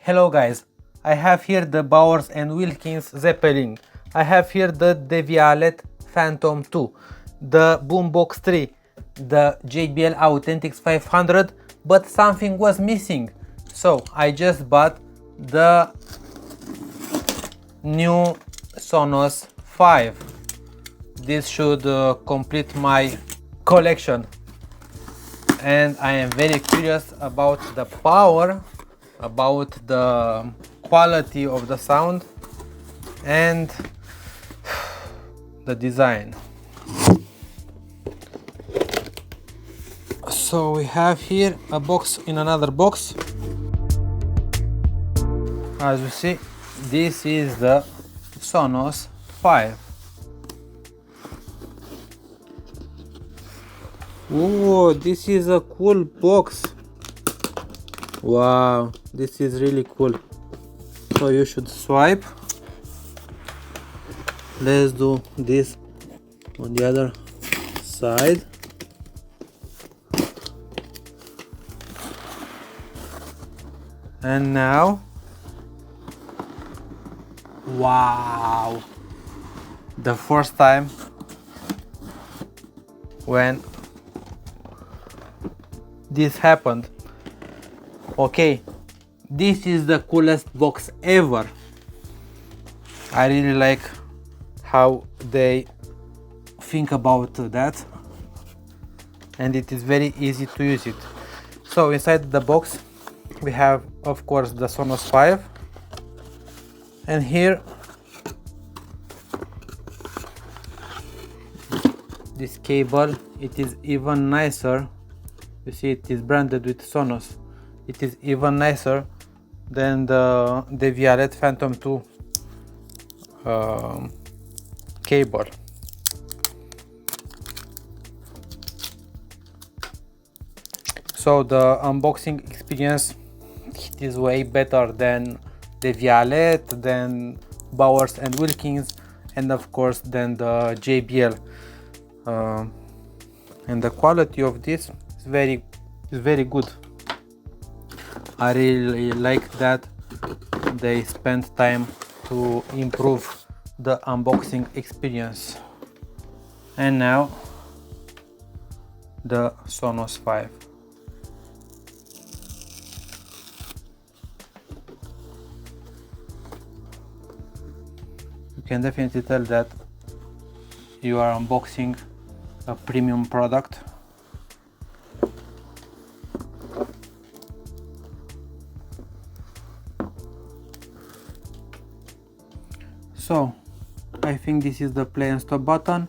Hello guys, I have here the Bowers & Wilkins Zeppelin. I have here the Devialet Phantom 2, the Boombox 3, the JBL Authentics 500, but something was missing. So I just bought the new Sonos FIVE. This should complete my collection. And I am very curious about the power, about the quality of the sound and the design. So we have here a box in another box. As you see, this is the Sonos FIVE. Oh, this is a cool box. Wow, this is really cool. So you should swipe. Let's do this on the other side. And now, wow, the first time when this happened. Okay, this is the coolest box ever. I really like how they think about that, and it is very easy to use it. So inside the box we have, of course, the Sonos FIVE, and here this cable, it is even nicer. You see, it is branded with Sonos. It is even nicer than the Devialet Phantom 2 cable. So the unboxing experience, it is way better than Devialet, than Bowers & Wilkins, and of course than the JBL. And the quality of this is very good. I really like that they spent time to improve the unboxing experience. And now the Sonos FIVE. You can definitely tell that you are unboxing a premium product. So I think this is the play and stop button,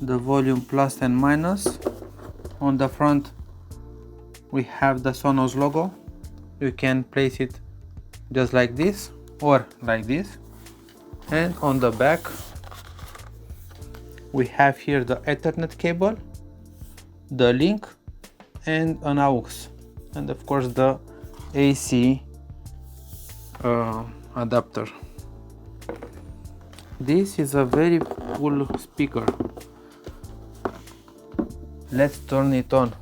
the volume plus and minus. On the front we have the Sonos logo. You can place it just like this or like this. And on the back we have here the Ethernet cable, the link, and an aux, and of course the AC adapter. This is a very cool speaker. Let's turn it on.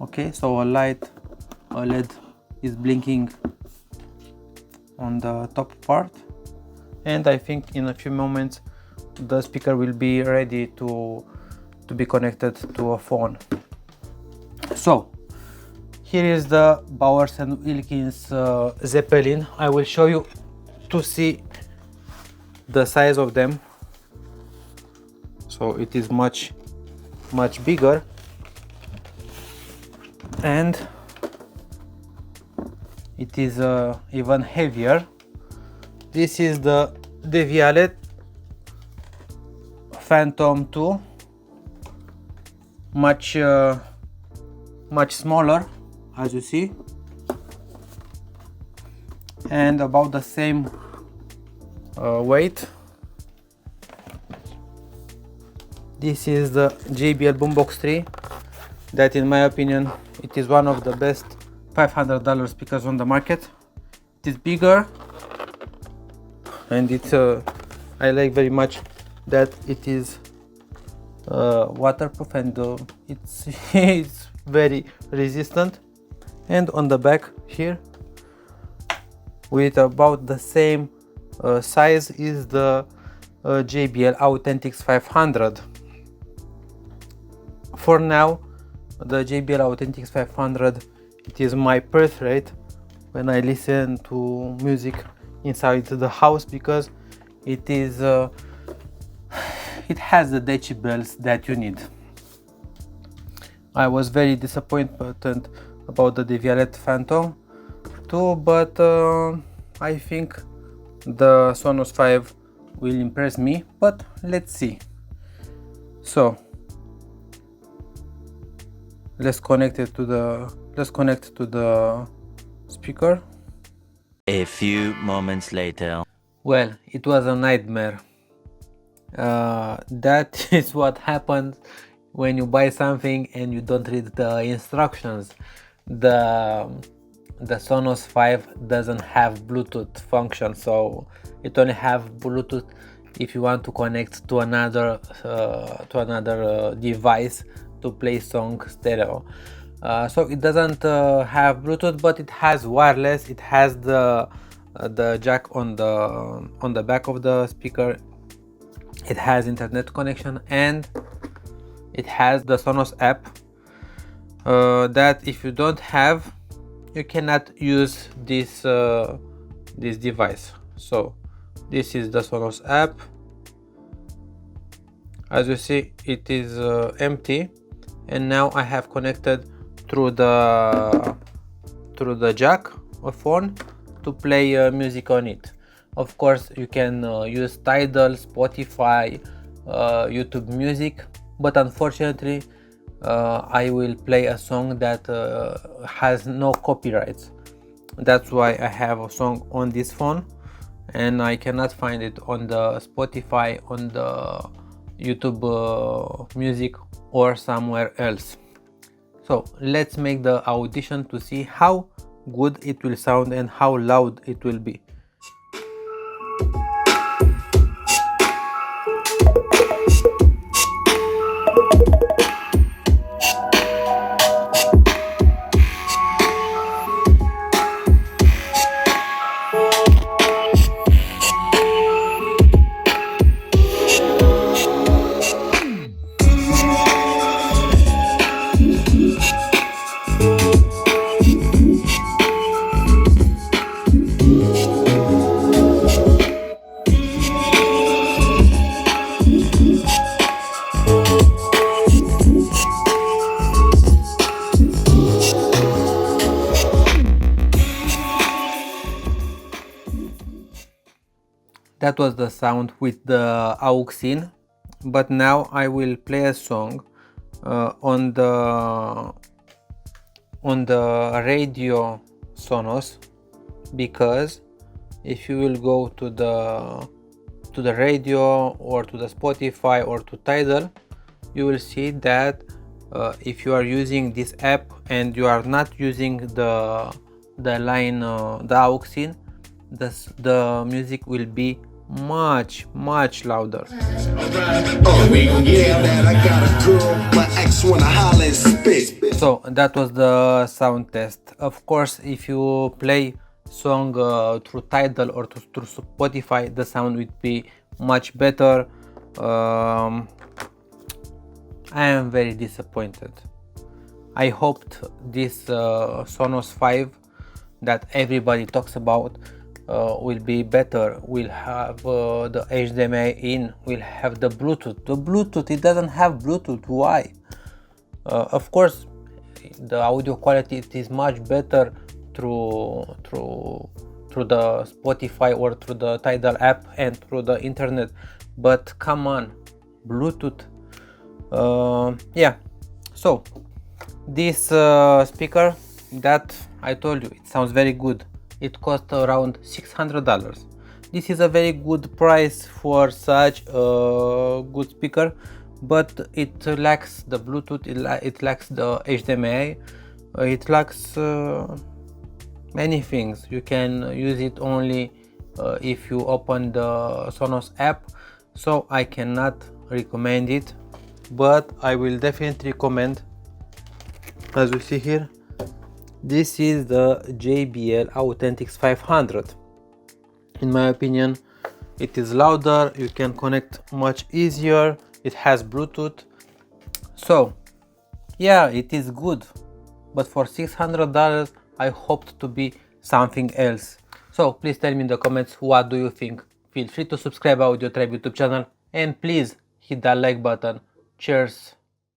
Okay, so a LED is blinking on the top part, and I think in a few moments the speaker will be ready to be connected to a phone. So here is the Bowers & Wilkins Zeppelin. I will show you to see the size of them. So it is much bigger, and it is even heavier. This is the Devialet Phantom 2, much smaller, as you see, and about the same weight. This is the JBL Boombox 3, that in my opinion it is one of the best $500 speakers on the market. It is bigger, and it's I like very much that it is waterproof, and it's very resistant. And on the back here, with about the same size, is the JBL Authentics 500. For now, the JBL Authentics 500, it is my preferred when I listen to music inside the house, because it is it has the decibels that you need. I was very disappointed about the Devialet Phantom 2, but I think the Sonos 5 will impress me, but let's see. So let's connect to the speaker. A few moments later. Well, it was a nightmare. That is what happens when you buy something and you don't read the instructions. The Sonos 5 doesn't have Bluetooth function, so it only have Bluetooth if you want to connect to another device to play song stereo. So it doesn't have Bluetooth, but it has wireless. It has the jack on the back of the speaker. It has internet connection, and it has the Sonos app that if you don't have, you cannot use this device. So this is the Sonos app. As you see, it is empty, and now I have connected through the jack of phone to play music on it. Of course, you can use Tidal, Spotify, YouTube Music, but unfortunately I will play a song that has no copyrights. That's why I have a song on this phone, and I cannot find it on the Spotify, on the YouTube Music, or somewhere else. So let's make the audition to see how good it will sound and how loud it will be. That was the sound with the aux in, but now I will play a song on the radio Sonos, because if you will go to the radio or to the Spotify or to Tidal, you will see that if you are using this app and you are not using the line the aux in, the music will be much louder. So that was the sound test. Of course, if you play song through Tidal or through Spotify, the sound would be much better. I am very disappointed. I hoped this Sonos 5 that everybody talks about will be better, will have the HDMI in, will have the Bluetooth. The Bluetooth, it doesn't have Bluetooth. Why? Of course, the audio quality it is much better through the Spotify or through the Tidal app and through the internet, but come on, Bluetooth. Yeah, so this speaker that I told you, it sounds very good. It cost around $600. This is a very good price for such a good speaker, but it lacks the Bluetooth, it lacks the HDMI, it lacks many things. You can use it only if you open the Sonos app, so I cannot recommend it, but I will definitely recommend, as you see here, This is the JBL Authentics 500. In my opinion, it is louder, you can connect much easier, it has Bluetooth. So yeah, it is good, but for $600 I hoped to be something else. So please tell me in the comments, what do you think? Feel free to subscribe our AudioTribe YouTube channel and please hit that like button. Cheers!